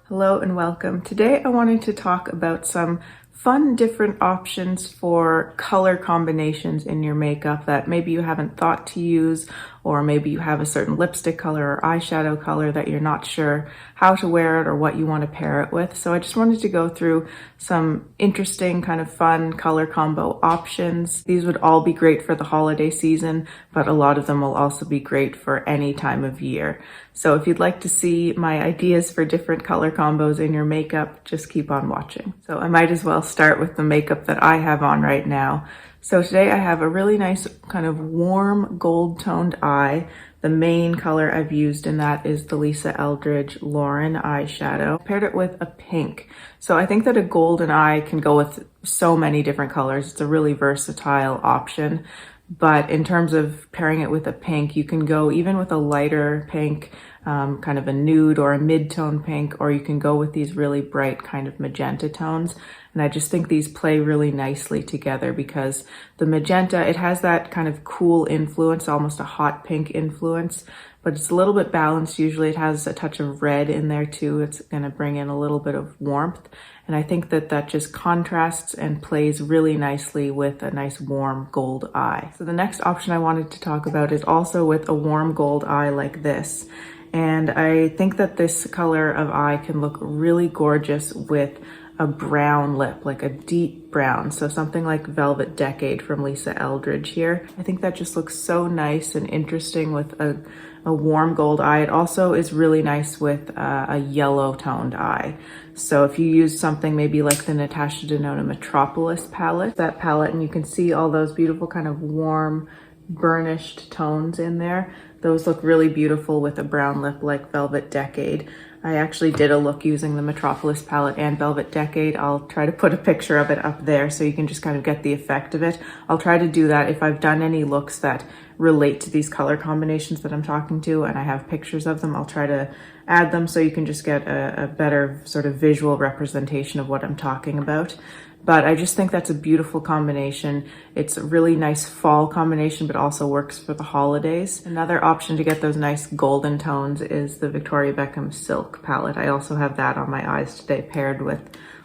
Hello and welcome. Today I wanted to talk about some fun different options for color combinations in your makeup that maybe you haven't thought to use, or maybe you have a certain lipstick color or eyeshadow color that you're not sure how to wear it or what you want to pair it with. So I just wanted to go through some interesting kind of fun color combo options. These would all be great for the holiday season, but a lot of them will also be great for any time of year. So if you'd like to see my ideas for different color combos in your makeup, just keep on watching. So I might as well start with the makeup that I have on right now. So today I have a really nice kind of warm gold toned eye. The main color I've used in that is the Lisa Eldridge Lauren eyeshadow. I paired it with a pink. So I think that a golden eye can go with so many different colors. It's a really versatile option. But in terms of pairing it with a pink, you can go even with a lighter pink, kind of a nude or a mid-tone pink, or you can go with these really bright kind of magenta tones. And I just think these play really nicely together because the magenta, it has that kind of cool influence, almost a hot pink influence, but it's a little bit balanced. Usually it has a touch of red in there too. It's gonna bring in a little bit of warmth. And I think that that just contrasts and plays really nicely with a nice warm gold eye. So the next option I wanted to talk about is also with a warm gold eye like this. And I think that this color of eye can look really gorgeous with a brown lip, like a deep brown. So something like Velvet Decade from Lisa Eldridge here. I think that just looks so nice and interesting with a warm gold eye. It also is really nice with a yellow toned eye. So if you use something maybe like the Natasha Denona Metropolis palette, that palette, and you can see all those beautiful kind of warm burnished tones in there. Those look really beautiful with a brown lip like Velvet Decade. I actually did a look using the Metropolis palette and Velvet Decade. I'll try to put a picture of it up there so you can just kind of get the effect of it. I'll try to do that if I've done any looks that relate to these color combinations that I'm talking to and I have pictures of them. I'll try to add them so you can just get a better sort of visual representation of what I'm talking about. But I just think that's a beautiful combination. It's a really nice fall combination, but also works for the holidays. Another option to get those nice golden tones is the Victoria Beckham Silk palette. I also have that on my eyes today, paired with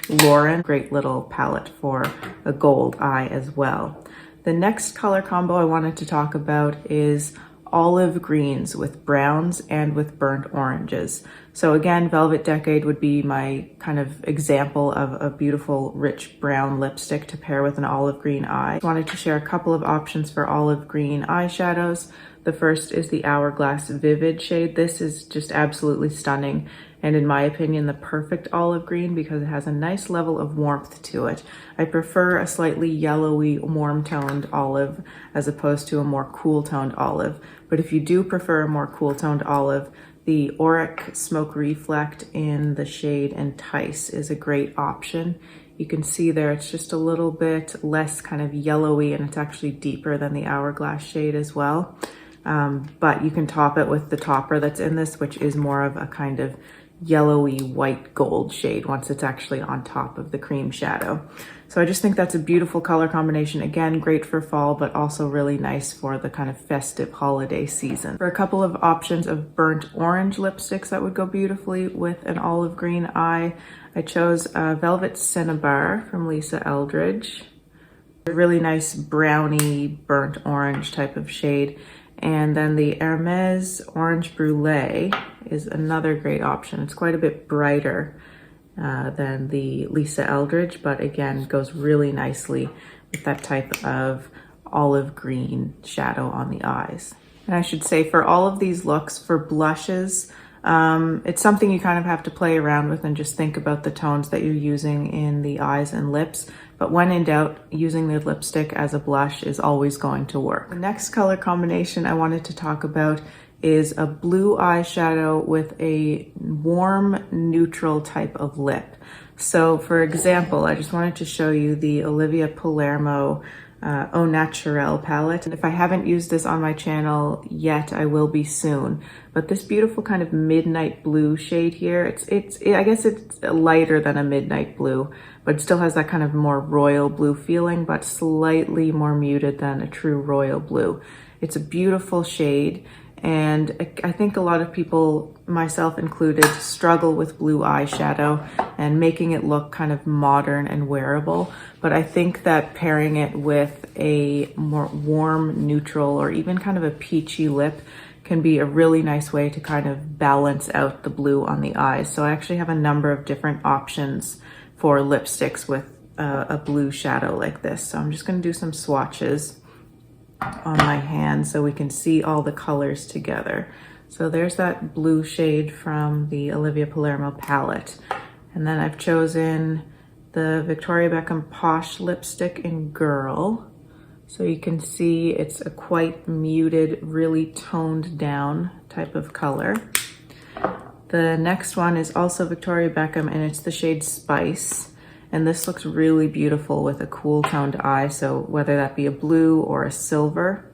Lauren. Great little palette for a gold eye as well. The next color combo I wanted to talk about is olive greens with browns and with burnt oranges. So again, Velvet Decade would be my kind of example of a beautiful rich brown lipstick to pair with an olive green eye. I wanted to share a couple of options for olive green eyeshadows. The first is the Hourglass Vivid shade. This is just absolutely stunning, and in my opinion, the perfect olive green because it has a nice level of warmth to it. I prefer a slightly yellowy, warm-toned olive as opposed to a more cool-toned olive. But if you do prefer a more cool-toned olive, the Auric Smoke Reflect in the shade Entice is a great option. You can see there it's just a little bit less kind of yellowy, and it's actually deeper than the Hourglass shade as well. But you can top it with the topper that's in this, which is more of a kind of yellowy white gold shade once it's actually on top of the cream shadow. So I just think that's a beautiful color combination. Again, great for fall, but also really nice for the kind of festive holiday season. For a couple of options of burnt orange lipsticks that would go beautifully with an olive green eye, I chose Velvet Cinnabar from Lisa Eldridge. A really nice browny burnt orange type of shade. And then the Hermes Orange Brûlée is another great option. It's quite a bit brighter than the Lisa Eldridge, but again, goes really nicely with that type of olive green shadow on the eyes. And I should say for all of these looks, for blushes, it's something you kind of have to play around with and just think about the tones that you're using in the eyes and lips. But when in doubt, using the lipstick as a blush is always going to work. The next color combination I wanted to talk about is a blue eyeshadow with a warm neutral type of lip. So for example, I just wanted to show you the Olivia Palermo Au Naturel palette. And if I haven't used this on my channel yet, I will be soon. But this beautiful kind of midnight blue shade here, I guess it's lighter than a midnight blue, but it still has that kind of more royal blue feeling, but slightly more muted than a true royal blue. It's a beautiful shade. And I think a lot of people, myself included, struggle with blue eyeshadow and making it look kind of modern and wearable. But I think that pairing it with a more warm, neutral, or even kind of a peachy lip can be a really nice way to kind of balance out the blue on the eyes. So I actually have a number of different options for lipsticks with a blue shadow like this. So I'm just going to do some swatches on my hand so we can see all the colors together. So there's that blue shade from the Olivia Palermo palette. And then I've chosen the Victoria Beckham Posh lipstick in Girl. So you can see it's a quite muted, really toned down type of color. The next one is also Victoria Beckham, and it's the shade Spice. And this looks really beautiful with a cool toned eye. So whether that be a blue or a silver,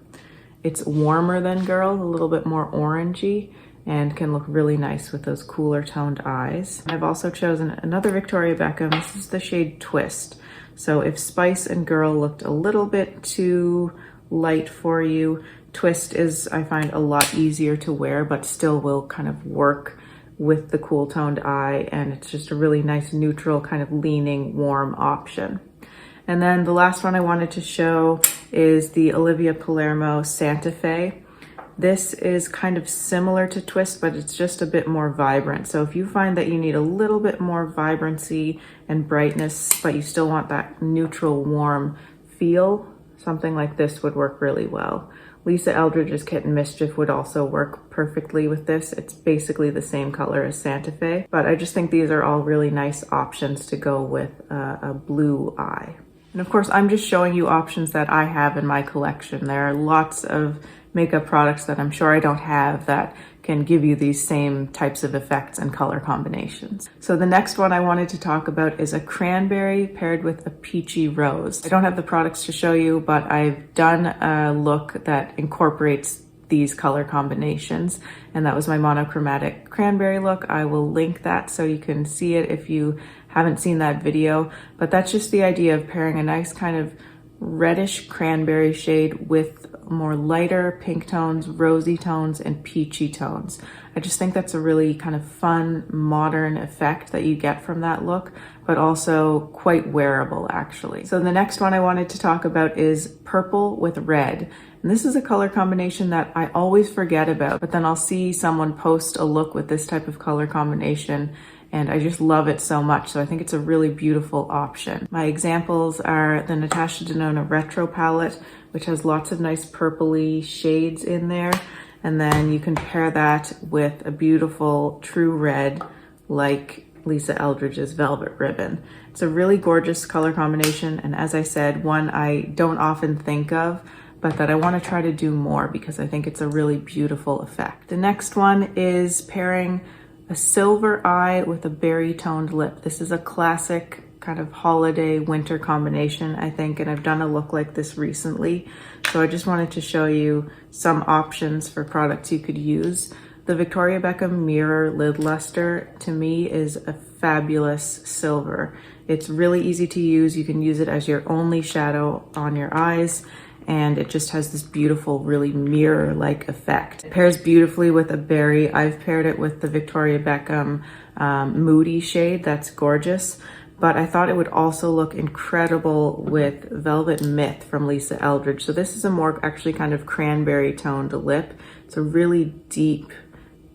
it's warmer than Girl, a little bit more orangey, and can look really nice with those cooler toned eyes. I've also chosen another Victoria Beckham. This is the shade Twist. So if Spice and Girl looked a little bit too light for you, Twist is, I find, a lot easier to wear, but still will kind of work with the cool toned eye. And it's just a really nice neutral kind of leaning warm option. And then the last one I wanted to show is the Olivia Palermo Santa Fe. This is kind of similar to Twist, but it's just a bit more vibrant. So if you find that you need a little bit more vibrancy and brightness, but you still want that neutral, warm feel, something like this would work really well. Liza Eldridge's Kitten Mischief would also work perfectly with this. It's basically the same color as Santa Fe, but I just think these are all really nice options to go with a blue eye. And of course, I'm just showing you options that I have in my collection. There are lots of makeup products that I'm sure I don't have that can give you these same types of effects and color combinations. So the next one I wanted to talk about is a cranberry paired with a peachy rose. I don't have the products to show you, but I've done a look that incorporates these color combinations, and that was my monochromatic cranberry look. I will link that so you can see it if you haven't seen that video, but that's just the idea of pairing a nice kind of reddish cranberry shade with more lighter pink tones, rosy tones, and peachy tones. I just think that's a really kind of fun, modern effect that you get from that look, but also quite wearable actually. So the next one I wanted to talk about is purple with red. And this is a color combination that I always forget about, but then I'll see someone post a look with this type of color combination and I just love it so much. So I think it's a really beautiful option. My examples are the Natasha Denona Retro palette, which has lots of nice purpley shades in there. And then you can pair that with a beautiful true red like Liza Eldridge's Velvet Ribbon. It's a really gorgeous color combination. And as I said, one I don't often think of, but that I want to try to do more because I think it's a really beautiful effect. The next one is pairing a silver eye with a berry toned lip. This is a classic kind of holiday winter combination, I think, and I've done a look like this recently. So I just wanted to show you some options for products you could use. The Victoria Beckham Mirror Lid Luster to me is a fabulous silver. It's really easy to use. You can use it as your only shadow on your eyes, and it just has this beautiful, really mirror-like effect. It pairs beautifully with a berry. I've paired it with the Victoria Beckham Moody shade. That's gorgeous. But I thought it would also look incredible with Velvet Myth from Liza Eldridge. So this is a more actually kind of cranberry toned lip. It's a really deep,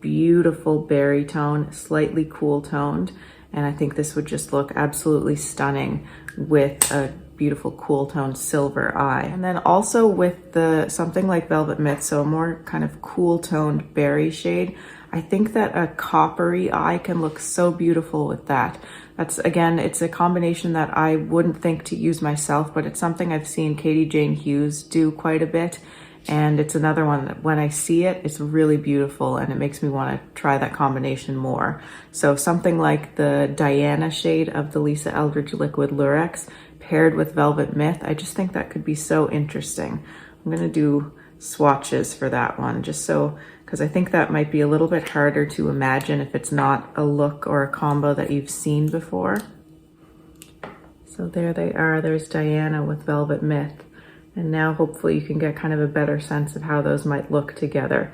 beautiful berry tone, slightly cool toned. And I think this would just look absolutely stunning with a beautiful cool toned silver eye. And then also with the something like Velvet Myth, so a more kind of cool toned berry shade, I think that a coppery eye can look so beautiful with that. That's, again, it's a combination that I wouldn't think to use myself, but it's something I've seen Katie Jane Hughes do quite a bit. And it's another one that when I see it, it's really beautiful and it makes me want to try that combination more. So something like the Diana shade of the Liza Eldridge Liquid Lurex paired with Velvet Myth, I just think that could be so interesting. I'm going to do swatches for that one just so, because I think that might be a little bit harder to imagine if it's not a look or a combo that you've seen before. So there they are. There's Diana with Velvet Myth. And now hopefully you can get kind of a better sense of how those might look together.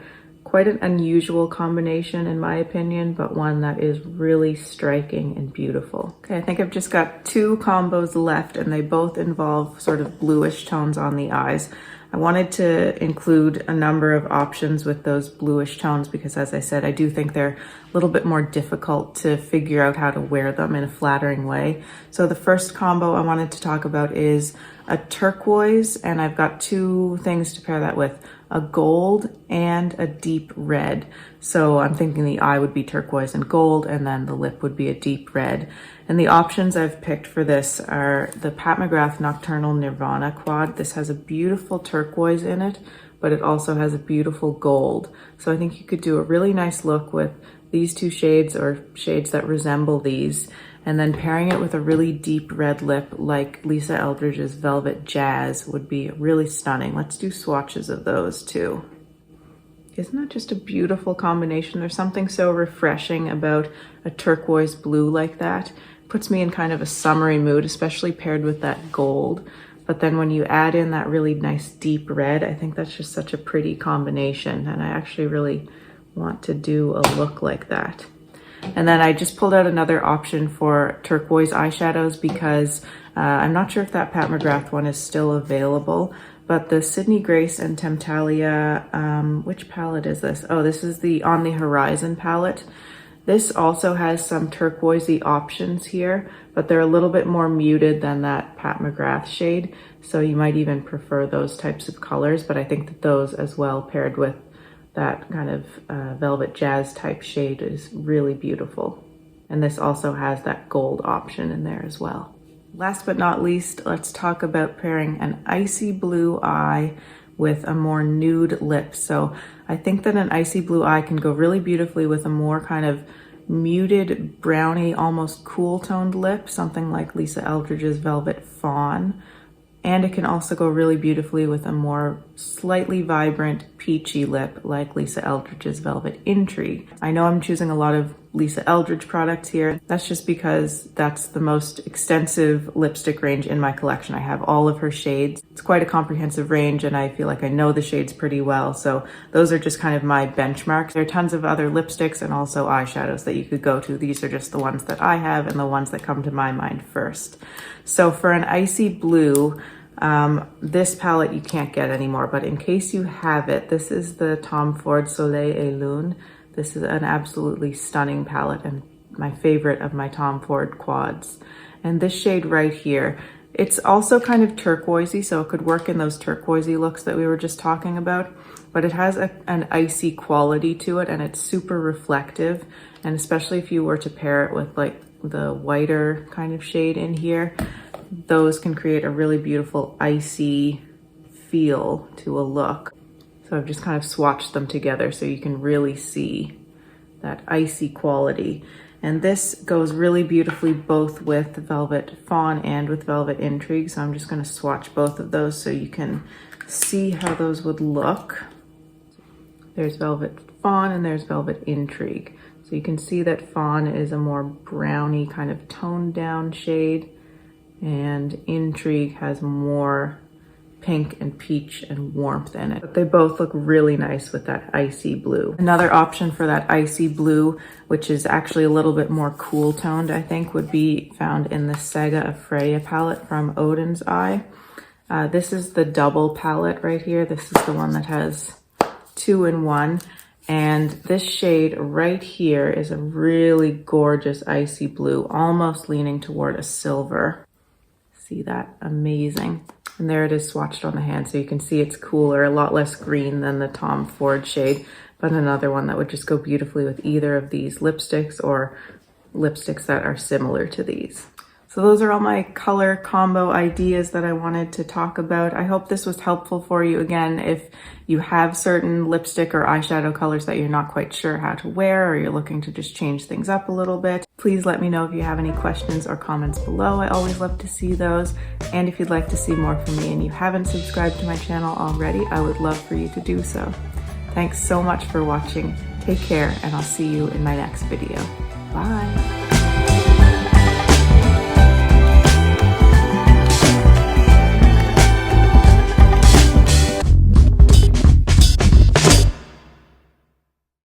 Quite an unusual combination in my opinion, but one that is really striking and beautiful. Okay, I think I've just got 2 combos left and they both involve sort of bluish tones on the eyes. I wanted to include a number of options with those bluish tones because, as I said, I do think they're a little bit more difficult to figure out how to wear them in a flattering way. So the first combo I wanted to talk about is a turquoise, and I've got 2 things to pair that with, a gold and a deep red. So I'm thinking the eye would be turquoise and gold, and then the lip would be a deep red. And the options I've picked for this are the Pat McGrath Nocturnal Nirvana quad. This has a beautiful turquoise in it, but it also has a beautiful gold. So I think you could do a really nice look with these 2 shades or shades that resemble these, and then pairing it with a really deep red lip like Lisa Eldridge's Velvet Jazz would be really stunning. Let's do swatches of those too. Isn't that just a beautiful combination? There's something so refreshing about a turquoise blue like that. Puts me in kind of a summery mood, especially paired with that gold. But then when you add in that really nice deep red, I think that's just such a pretty combination. And I actually really want to do a look like that. And then I just pulled out another option for turquoise eyeshadows because I'm not sure if that Pat McGrath one is still available, but the Sydney Grace and Temptalia, which palette is this? Oh, this is the On the Horizon palette. This also has some turquoisey options here, but they're a little bit more muted than that Pat McGrath shade. So you might even prefer those types of colors, but I think that those as well paired with that kind of Velvet Jazz type shade is really beautiful. And this also has that gold option in there as well. Last but not least, let's talk about pairing an icy blue eye with a more nude lip. So I think that an icy blue eye can go really beautifully with a more kind of muted brownie, almost cool toned lip, something like Lisa Eldridge's Velvet Fawn. And it can also go really beautifully with a more slightly vibrant peachy lip like Lisa Eldridge's Velvet Intrigue. I know I'm choosing a lot of Lisa Eldridge products here. That's just because that's the most extensive lipstick range in my collection. I have all of her shades. It's quite a comprehensive range and I feel like I know the shades pretty well. So those are just kind of my benchmarks. There are tons of other lipsticks and also eyeshadows that you could go to. These are just the ones that I have and the ones that come to my mind first. So for an icy blue, this palette you can't get anymore, but in case you have it, this is the Tom Ford Soleil et Lune. This is an absolutely stunning palette and my favorite of my Tom Ford quads. And this shade right here, it's also kind of turquoisey, so it could work in those turquoisey looks that we were just talking about, but it has an icy quality to it and it's super reflective. And especially if you were to pair it with like the whiter kind of shade in here, those can create a really beautiful icy feel to a look. So I've just kind of swatched them together so you can really see that icy quality. And this goes really beautifully both with Velvet Fawn and with Velvet Intrigue. So I'm just going to swatch both of those so you can see how those would look. There's Velvet Fawn and there's Velvet Intrigue. So you can see that Fawn is a more browny kind of toned down shade, and Intrigue has more pink and peach and warmth in it. But they both look really nice with that icy blue. Another option for that icy blue, which is actually a little bit more cool toned, I think, would be found in the Saga of Freya palette from Odin's Eye. This is the double palette right here. This is the one that has 2 in 1. And this shade right here is a really gorgeous icy blue, almost leaning toward a silver. See that? Amazing. And there it is swatched on the hand, so you can see it's cooler, a lot less green than the Tom Ford shade, but another one that would just go beautifully with either of these lipsticks or lipsticks that are similar to these. So those are all my color combo ideas that I wanted to talk about. I hope this was helpful for you. Again, if you have certain lipstick or eyeshadow colors that you're not quite sure how to wear, or you're looking to just change things up a little bit, please let me know if you have any questions or comments below. I always love to see those. And if you'd like to see more from me and you haven't subscribed to my channel already, I would love for you to do so. Thanks so much for watching. Take care, and I'll see you in my next video. Bye.